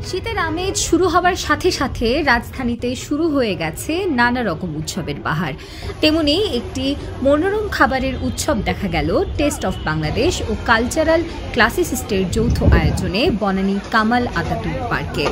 শীতের আমেজ শুরু হওয়ার সাথে সাথে রাজধানীতে শুরু হয়ে গেছে নানা রকম উৎসবের বাহার। তেমনি একটি মনোরম খাবারের উৎসব দেখা গেল টেস্ট অফ বাংলাদেশ ও কালচারাল ক্লাসিসিস্টের যৌথ আয়োজনে বনানী কামাল আতাতুর্ক পার্কে।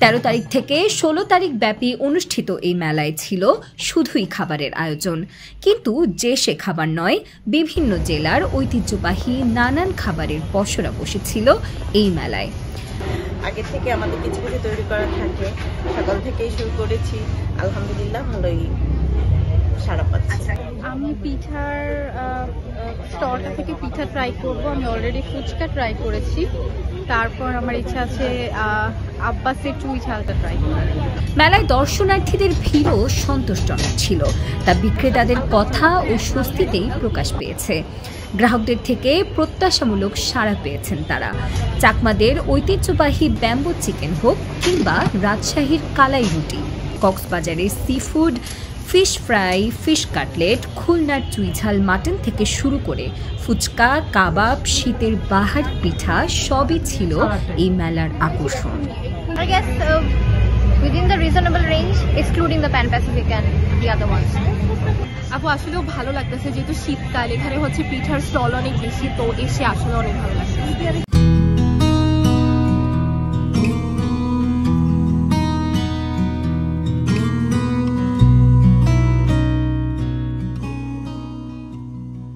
১৩ তারিখ থেকে ১৬ তারিখ ব্যাপী অনুষ্ঠিত এই মেলায় ছিল শুধুই খাবারের আয়োজন, কিন্তু যে সে খাবার নয়, বিভিন্ন জেলার ঐতিহ্যবাহী নানান খাবারের পসরা বসেছিল এই মেলায়। আগে থেকে আমাদের কিছু কিছু তৈরি করা থাকে, সকাল থেকেই শুরু করেছি, আলহামদুলিল্লাহ ভালোই সাড়া পাচ্ছি। আমি পিঠার স্টলটা থেকে পিঠা ট্রাই করব। আমি অলরেডি ফুচকা ট্রাই করেছি, তারপর আমার ইচ্ছা আছে আব্বাসের চুই ঝালটা ট্রাই করার। মেলায় দর্শনার্থীদের ভিড়ও সন্তোষজনক ছিল, তা বিক্রেতাদের কথা ও স্বস্তিতেই প্রকাশ পেয়েছে। গ্রাহকদের থেকে প্রত্যাশামূলক সাড়া পেয়েছেন তারা। চাকমাদের ঐতিহ্যবাহী ব্যাম্বো চিকেন হোক কিংবা রাজশাহীর কালাই রুটি, কক্সবাজারের sea food, fish fry, fish cutlet, খুলনার চুইঝাল মাটন থেকে শুরু করে ফুচকা, কাবাব, শীতের বাহার পিঠা সবই ছিল এই মেলার আকর্ষণ। Within the reasonable range, excluding the Pan Pacific and the other ones. আপু আসলেও ভালো লাগতেছে, যেহেতু শীতকাল, এখানে হচ্ছে পিঠার স্টল অনেক বেশি, তো এসে আসলে অনেক ভালো লাগছে।